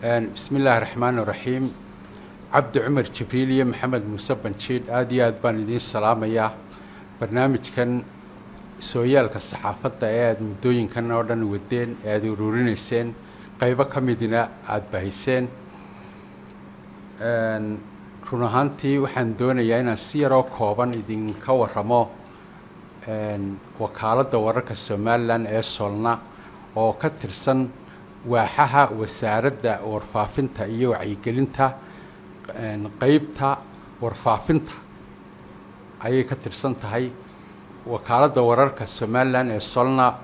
بسم الله الرحمن الرحيم. عبد عمر جبريلية محمد موسى بنشيد آديات بان السلام يا برنامج كان سويال كالصحافة آد مدوين كان أردن ودين آد ورورين السين قيبة كمدينة آد بهيسين رونهانتي وحن دوني أنا سيرو كوبان إدين كورمو وكالة دورك السومالان إيصولنا oo ka tirsan waaxaha wasaaradda warfaafinta iyo wacyigelinta qaybta warfaafinta ayay ka tirsan tahay wakaaladda wararka Soomaaliland ee Solna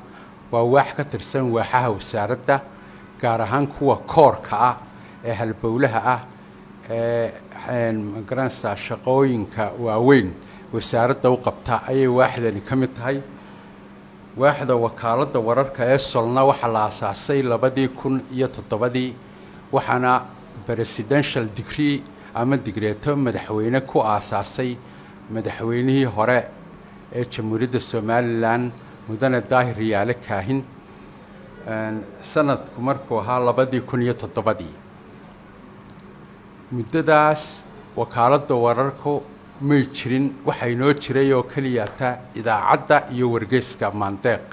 waa waax ka tirsan waaxaha wasaaradda gaar ahaan kuwa koorka ah ee halbowlaha ah ee magaranaysa shaqooyinka waaweyn wasaaradda u qabta ayay waaxdani ka mid tahay waaxda wakaaladda wararka ee Solna waxa la aasaasay 2007 waxaana presidential decree ama digreeto madaxweyne ku aasaasay madaxweynihii hore ee Jamhuuriyadda Soomaaliland mudane Daahir Riyaale Kaahin sanadku markuu ahaa 2007 muddadaas wakaaladda wararku may jirin waxa inoo jiray oo kaliya ta idaacadda iyo wargeyska Maandeeq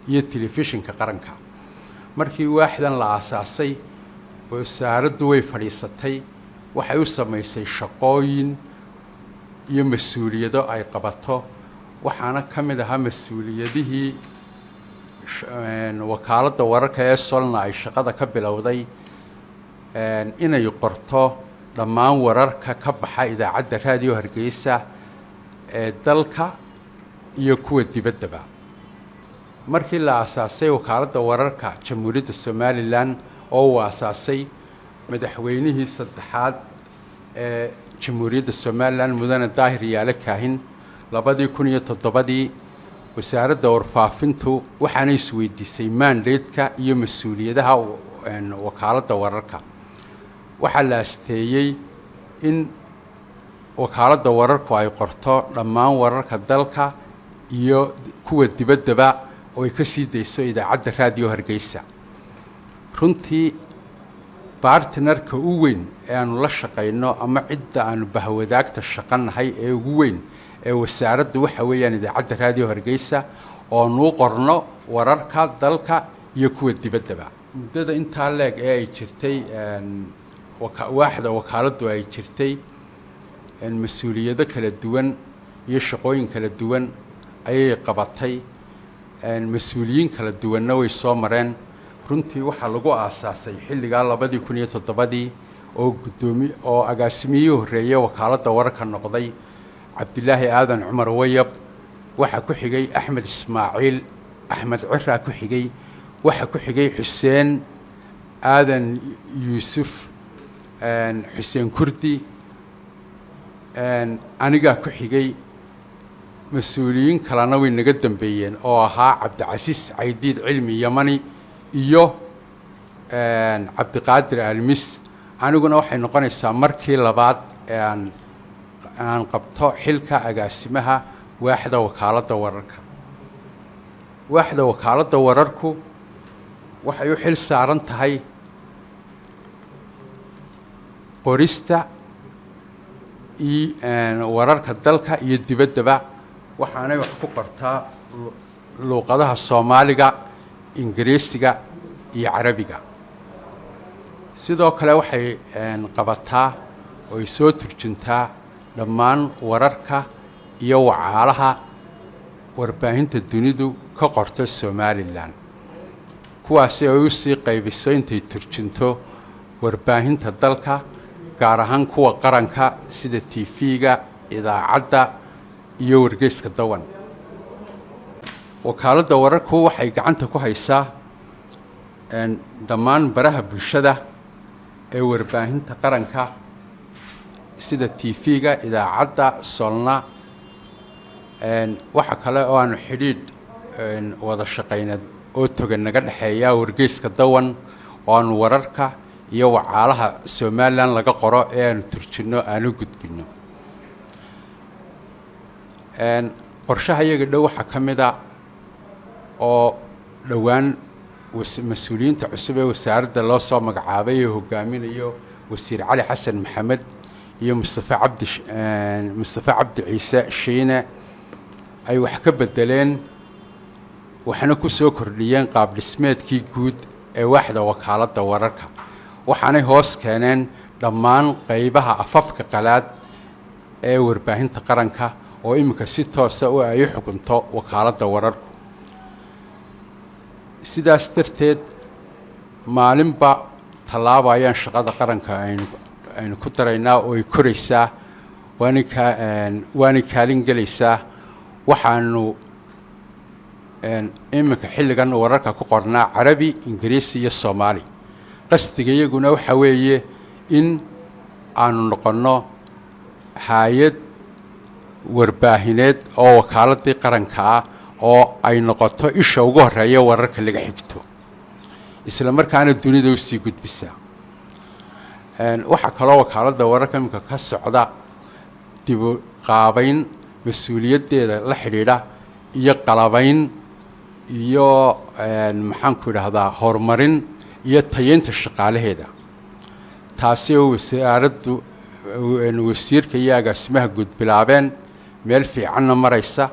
iyo telefishinka qaranka markii waaxdan la aasaasay wasaaraddu way fadhiisatay waxay u sameysay shaqooyin iyo mas'uuliyado ay qabato waxaana kamid ahaa mas'uuliyadihii wakaaladda wararka ee Solna ay shaqada ka bilowday inay qorto dhammaan wararka ka baxa idaacadda raadiyo Hargeysa ee dalka iyo kuwa dibaddaba markii la aasaasay wakaaladda wararka Jamhuuriyadda Soomaaliland oo uu aasaasay madaxweynihii saddexaad ee Jamhuuriyadda Soomaaliland mudane Daahir Riyaale Kaahin 2007 wasaaradda warfaafintu waxaanay isweydiisay mandate-ka iyo mas'uuliyadaha wakaaladda wararka waxaa la asteeyay in wakaaladda wararku ay qorto dhammaan wararka dalka iyo kuwa dibaddaba oo ay ka sii dayso idaacadda raadiyo Hargeysa runtii partnerka ugu weyn ee aanu la shaqeyno ama cidda aanu bahwadaagta shaqanahay ee ugu weyn ee wasaaraddu waxa weeyaan idaacadda raadiyo Hargeysa oo noo qorno wararka dalka iyo kuwa dibaddaba muddada intaa leeg ee ay jirtay waaxda wakaaladdu ay jirtay mas'uuliyado kala duwan iyo shaqooyin kala duwan ayay qabatay mas'uuliyiin kala duwanna way soo mareen runtii waxa lagu aasaasay xilliga 2007 oo gudoomiye oo agaasimiyay horeeyay wakaaladda wararka noqday Cabdilaahi Aadan Cumar Wayab waxa ku xigay Axmed Ismaaciil Axmed Cira ku xigay waxa ku xigay Xuseen Aadan Yuusuf Xuseen Kurdi aniga ku xigay mas'uuliyiin kalena way naga dambeeyeen oo ahaa Cabdicasiis Caydiid Cilmi Yamani iyo Cabdiqaadir Almis aniguna waxay noqonaysaa markii labaad ee aan qabto xilka agaasimaha waaxda wakaaladda wararka waaxda wakaaladda wararku waxay u xil saaran tahay qorista wararka dalka iyo dibaddaba waxaanay wax ku qortaa luqadaha Soomaaliga Ingiriisiga iyo Carabiga sidoo kale waxay qabataa oo ay soo turjuntaa dhammaan wararka iyo wacaalaha warbaahinta dunidu ka qorto Soomaaliland kuwaas oo u sii qaybiso intay turjunto warbaahinta dalka gaar ahaan kuwa qaranka sida TV-ga idaacadda iyo wargeyska Dawan wakaaladda wararku waxay gacanta ku haysaa dhammaan baraha bulshada ee warbaahinta qaranka sida TV-ga idaacadda Solna waxa kale oo aanu xidhiidh wada shaqeynad oo togan naga dhaxeeya wargeyska Dawan oo aanu wararka iyo wacaalaha Soomaaliland laga qoro ee aanu turjino aanu gudbino qorshaha iyaga dhow waxa kamid ah oo dhawaan mas-uuliyiinta cusub ee wasaaradda loo soo magacaabay oo hogaaminayo wasiir cali xasan maxamed iyo mustafa cabdi ciise shiine ay wax ka bedeleen waxna ku soo kordhiyeen qaab dhismeedkii guud ee waaxda wakaaladda wararka waxaanay hoos keeneen dhammaan qaybaha afafka qalaad ee warbaahinta qaranka oo iminka si toosa u ay xukunto wakaaladda wararku sidaas darteed maalinba tallaabo ayaan shaqada qaranka aynu ku daraynaa oo ay koraysaa waanay kaalin gelaysaa waxaanu iminka xilligan wararka ku qornaa carabi ingiriisi iyo soomaali qasdiga iyaguna waxa weeye in aanu noqonno hay-ad warbaahineed oo wakaaladii qaranka ah oo ay noqoto isha ugu horeeya wararka laga xigto isla markaana dunida usii gudbisaa waxaa kaloo wakaaladda wararka iminka ka socda dibu qaabayn mas-uuliyaddeeda la xidhiidha iyo qalabayn iyo maxaanku idhaahdaa horumarin iyo tayeynta shaqaalaheeda taasi oo wasaaraddu wasiirka iyo agaasimaha guud bilaabeen meel fiicanna maraysa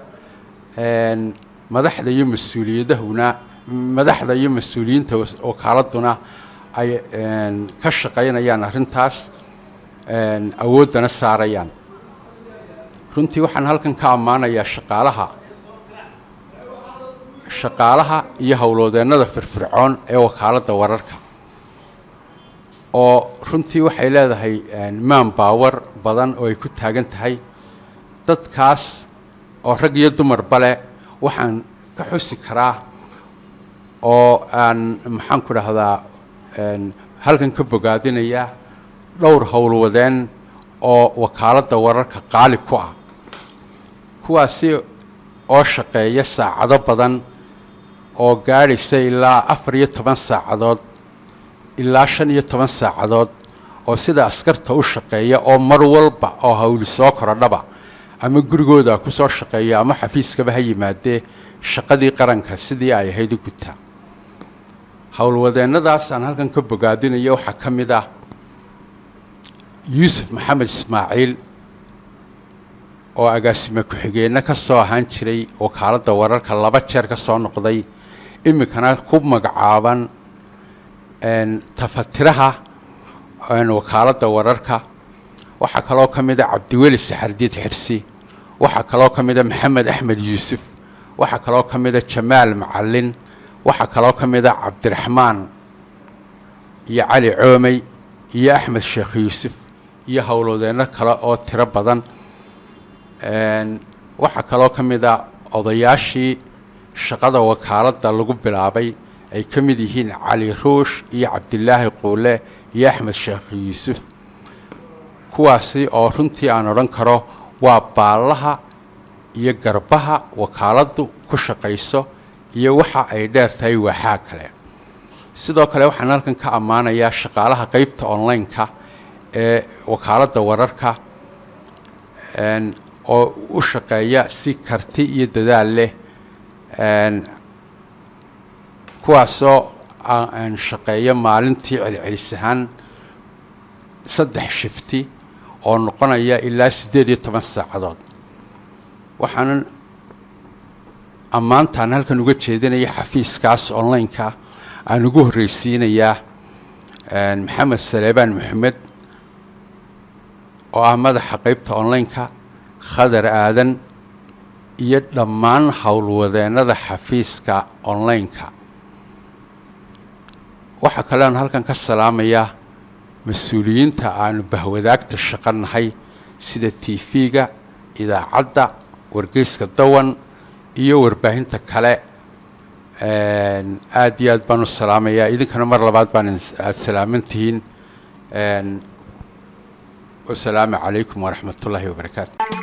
madaxda iyo mas-uuliyiinta wakaaladuna ay ka shaqaynayaan arrintaas awooddana saarayaan runtii waxaan halkan ka ammaanayaa shaqaalaha iyo howlwadeennada firfircoon ee wakaaladda wararka oo runtii waxay leedahay maan baawar badan oo ay ku taagan tahay dadkaas oo rag iyo dumarba leh waxaan ka xusi karaa oo aan maxaanku dhahdaa halkan ka bogaadinayaa dhowr howlwadeen oo wakaaladda wararka qaali ku ah kuwaasi oo shaqeeya saacado badan oo gaadhaysa ilaa 14 saacadood ilaa 15 saacadood oo sida askarta u shaqeeya oo mar walba oo hawli soo korodhaba ama gurigooda ku soo shaqeeya ama xafiiskaba ha yimaadee shaqadii qaranka sidii ay ahayd u gutaa howlwadeennadaas aan halkan ka bogaadinayo waxaa ka mid ah yuusuf maxamed ismaaciil oo agaasime ku-xigeenna ka soo ahaan jiray wakaaladda wararka 2 jeer ka soo noqday iminkana ku magacaaban tafatiraha wakaaladda wararka waxaa kaloo ka mid a cabdiweli saxardiid xirsi waxaa kaloo ka mid a maxamed axmed yuusuf waxaa kaloo ka mid a jamaal macalin waxaa kaloo ka mid a cabdiraxmaan iyo cali coomey iyo axmed sheekh yuusuf iyo howlwadeenno kale oo tiro badan waxaa kaloo ka mid a odayaashii shaqada wakaaladda lagu bilaabay ay ka mid yihiin cali ruush iyo cabdilaahi quule iyo axmed sheekh yuusuf kuwaasi oo runtii aan odhan karo waa baallaha iyo garbaha wakaaladdu ku shaqayso iyo waxa ay dheer tahay waaxaa kale sidoo kale waxaan halkan ka ammaanayaa shaqaalaha qaybta online-ka ee wakaaladda wararka oo u shaqeeya si karti iyo dadaal leh kuwaasoo aan shaqeeyo maalintii celcelis ahaan 3 shifti oo noqonaya ilaa 18 saacadood waxaan ammaantaan halkan uga jeedinaya xafiiskaas online-ka aan ugu horreysiinayaa maxamed saleebaan maxamed oo ah madaxa qaybta online-ka khadar aadan iyo dhammaan howlwadeennada xafiiska online-ka waxaa kale aan halkan ka salaamayaa mas-uuliyiinta aanu bahwadaagta shaqanahay sida tv-ga idaacadda wargeyska dawan iyo warbaahinta kale aad iyo aad baan u salaamayaa idinkana mar labaad baan aad salaamantihiin wasalaamu calaykum waraxmat ullaahi wabarakaatu